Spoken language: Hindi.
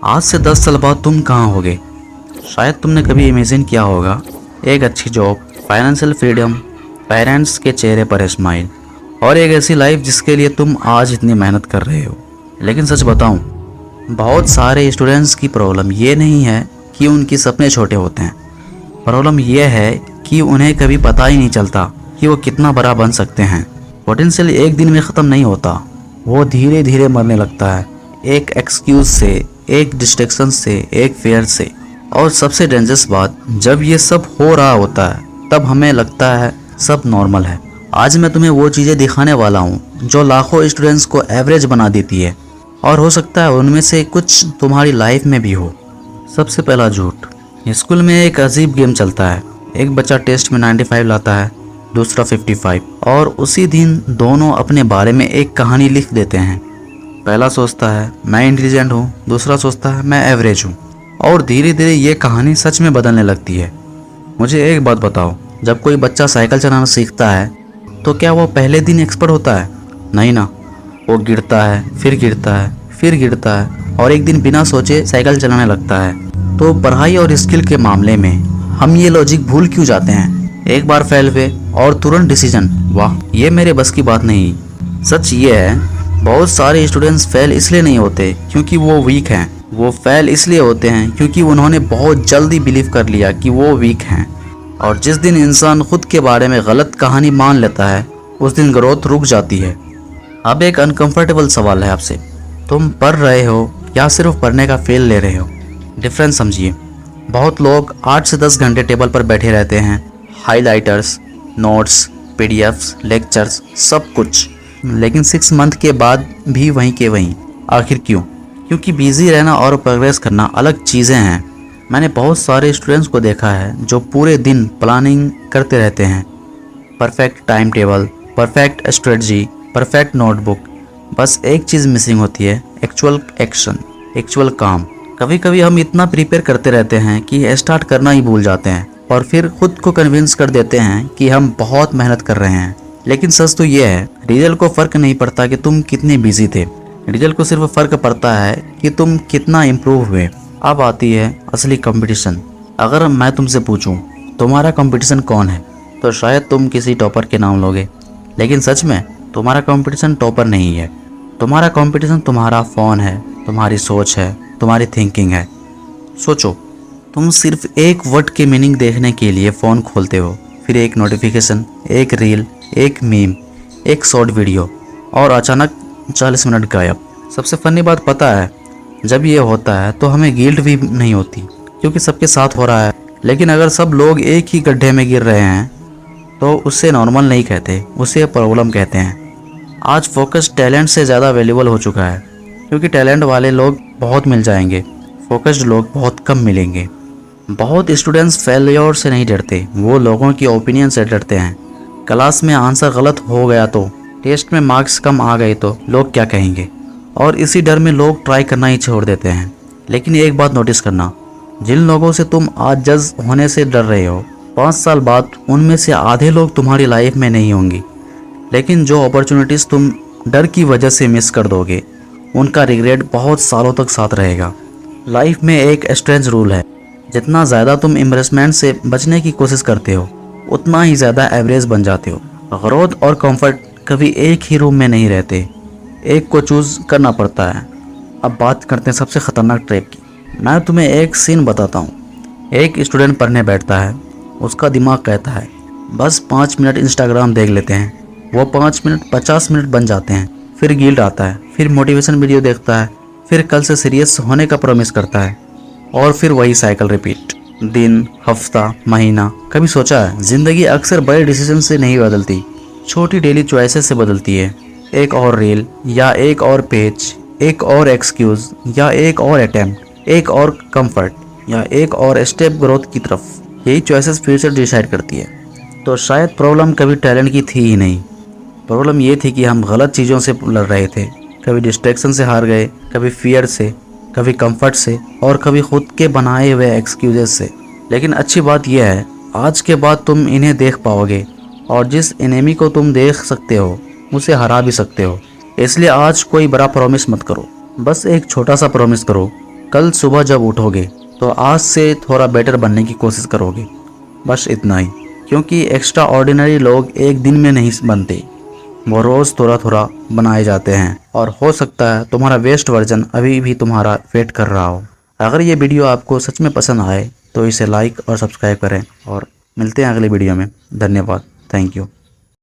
आज से 10 साल बाद तुम कहाँ होगे? शायद तुमने कभी इमेजिन किया होगा एक अच्छी जॉब, फाइनेंशियल फ्रीडम, पेरेंट्स के चेहरे पर स्माइल और एक ऐसी लाइफ जिसके लिए तुम आज इतनी मेहनत कर रहे हो। लेकिन सच बताऊं, बहुत सारे स्टूडेंट्स की प्रॉब्लम ये नहीं है कि उनके सपने छोटे होते हैं। प्रॉब्लम यह है कि उन्हें कभी पता ही नहीं चलता कि वो कितना बड़ा बन सकते हैं। पोटेंशियल एक दिन में ख़त्म नहीं होता, वो धीरे धीरे मरने लगता है, एक एक्सक्यूज़ से, एक डिस्ट्रैक्शन से, एक फेयर से। और सबसे डेंजरस बात, जब ये सब हो रहा होता है तब हमें लगता है सब नॉर्मल है। आज मैं तुम्हें वो चीज़ें दिखाने वाला हूँ जो लाखों स्टूडेंट्स को एवरेज बना देती है, और हो सकता है उनमें से कुछ तुम्हारी लाइफ में भी हो। सबसे पहला झूठ। स्कूल में एक अजीब गेम चलता है। एक बच्चा टेस्ट में 95 लाता है, दूसरा 55, और उसी दिन दोनों अपने बारे में एक कहानी लिख देते हैं। पहला सोचता है मैं इंटेलिजेंट हूँ, दूसरा सोचता है मैं एवरेज हूँ, और धीरे धीरे ये कहानी सच में बदलने लगती है। मुझे एक बात बताओ, जब कोई बच्चा साइकिल चलाना सीखता है तो क्या वो पहले दिन एक्सपर्ट होता है? नहीं ना, वो गिरता है, फिर गिरता है, फिर गिरता है, और एक दिन बिना सोचे साइकिल चलाने लगता है। तो पढ़ाई और स्किल के मामले में हम ये लॉजिक भूल क्यों जाते हैं? एक बार फेल हुए और तुरंत डिसीजन, वाह ये मेरे बस की बात नहीं। सच ये है, बहुत सारे स्टूडेंट्स फेल इसलिए नहीं होते क्योंकि वो वीक हैं, वो फेल इसलिए होते हैं क्योंकि उन्होंने बहुत जल्दी बिलीव कर लिया कि वो वीक हैं। और जिस दिन इंसान खुद के बारे में गलत कहानी मान लेता है उस दिन ग्रोथ रुक जाती है। अब एक अनकंफर्टेबल सवाल है आपसे, तुम पढ़ रहे हो या सिर्फ पढ़ने का फेल ले रहे हो? डिफरेंस समझिए। बहुत लोग 8 से 10 घंटे टेबल पर बैठे रहते हैं, हाइलाइटर्स, नोट्स, पीडीएफ्स, लेक्चर्स, सब कुछ, लेकिन 6 मंथ के बाद भी वहीं के वहीं। आखिर क्यों? क्योंकि बिजी रहना और प्रोग्रेस करना अलग चीज़ें हैं। मैंने बहुत सारे स्टूडेंट्स को देखा है जो पूरे दिन प्लानिंग करते रहते हैं, perfect time table, perfect strategy, perfect notebook, बस एक चीज़ मिसिंग होती है, एक्चुअल एक्शन, एक्चुअल काम। कभी कभी हम इतना प्रिपेयर करते रहते हैं कि स्टार्ट करना ही भूल जाते हैं और फिर खुद को कन्विंस कर देते हैं कि हम बहुत मेहनत कर रहे हैं। लेकिन सच तो ये है, रिजल्ट को फ़र्क नहीं पड़ता कि तुम कितने बिजी थे, रिजल्ट को सिर्फ फ़र्क पड़ता है कि तुम कितना इम्प्रूव हुए। अब आती है असली कंपटीशन। अगर मैं तुमसे पूछूं तुम्हारा कंपटीशन कौन है, तो शायद तुम किसी टॉपर के नाम लोगे, लेकिन सच में तुम्हारा कंपटीशन टॉपर नहीं है। तुम्हारा कंपटीशन तुम्हारा फ़ोन है, तुम्हारी सोच है, तुम्हारी थिंकिंग है। सोचो, तुम सिर्फ एक वर्ड के मीनिंग देखने के लिए फ़ोन खोलते हो, फिर एक नोटिफिकेशन, एक रील, एक मीम, एक शॉर्ट वीडियो, और अचानक 40 मिनट गायब। सबसे फनी बात पता है, जब ये होता है तो हमें गिल्ट भी नहीं होती क्योंकि सबके साथ हो रहा है। लेकिन अगर सब लोग एक ही गड्ढे में गिर रहे हैं तो उससे नॉर्मल नहीं कहते, उसे प्रॉब्लम कहते हैं। आज फोकस टैलेंट से ज़्यादा वैल्यूबल हो चुका है क्योंकि टैलेंट वाले लोग बहुत मिल जाएंगे, फोकस्ड लोग बहुत कम मिलेंगे। बहुत स्टूडेंट्स फेलियर से नहीं डरते, वो लोगों की ओपिनियन से डरते हैं। क्लास में आंसर गलत हो गया तो, टेस्ट में मार्क्स कम आ गए तो लोग क्या कहेंगे, और इसी डर में लोग ट्राई करना ही छोड़ देते हैं। लेकिन एक बात नोटिस करना, जिन लोगों से तुम आज जज होने से डर रहे हो, 5 साल बाद उनमें से आधे लोग तुम्हारी लाइफ में नहीं होंगी। लेकिन जो अपॉर्चुनिटीज़ तुम डर की वजह से मिस कर दोगे, उनका रिग्रेट बहुत सालों तक साथ रहेगा। लाइफ में एक स्ट्रेंज रूल है, जितना ज़्यादा तुम एम्बैरेसमेंट से बचने की कोशिश करते हो उतना ही ज़्यादा एवरेज बन जाते हो। ग्रोथ और कंफर्ट कभी एक ही रूम में नहीं रहते, एक को चूज़ करना पड़ता है। अब बात करते हैं सबसे ख़तरनाक ट्रैप की। मैं तुम्हें एक सीन बताता हूँ। एक स्टूडेंट पढ़ने बैठता है, उसका दिमाग कहता है बस 5 मिनट इंस्टाग्राम देख लेते हैं। वो 5 मिनट 50 मिनट बन जाते हैं, फिर गिल्ट आता है, फिर मोटिवेशन वीडियो देखता है, फिर कल से सीरियस होने का प्रॉमिस करता है, और फिर वही साइकिल रिपीट। दिन, हफ्ता, महीना। कभी सोचा है ज़िंदगी अक्सर बड़े डिसीजन से नहीं बदलती, छोटी डेली चॉइसेस से बदलती है। एक और रील या एक और पेज, एक और एक्सक्यूज़ या एक और अटेम्प्ट, एक और कंफर्ट या एक और स्टेप ग्रोथ की तरफ। यही चॉइसेस फ्यूचर डिसाइड करती है। तो शायद प्रॉब्लम कभी टैलेंट की थी ही नहीं, प्रॉब्लम ये थी कि हम गलत चीज़ों से लड़ रहे थे। कभी डिस्ट्रैक्शन से हार गए, कभी फियर से, कभी कंफर्ट से, और कभी खुद के बनाए हुए एक्सक्यूजेस से। लेकिन अच्छी बात यह है, आज के बाद तुम इन्हें देख पाओगे, और जिस एनिमी को तुम देख सकते हो उसे हरा भी सकते हो। इसलिए आज कोई बड़ा प्रॉमिस मत करो, बस एक छोटा सा प्रॉमिस करो कल सुबह जब उठोगे तो आज से थोड़ा बेटर बनने की कोशिश करोगे। बस इतना ही, क्योंकि एक्स्ट्रा ऑर्डिनरी लोग एक दिन में नहीं बनते, वो रोज़ थोड़ा थोड़ा बनाए जाते हैं। और हो सकता है तुम्हारा वेस्ट वर्जन अभी भी तुम्हारा वेट कर रहा हो। अगर ये वीडियो आपको सच में पसंद आए तो इसे लाइक और सब्सक्राइब करें, और मिलते हैं अगले वीडियो में। धन्यवाद। Thank you.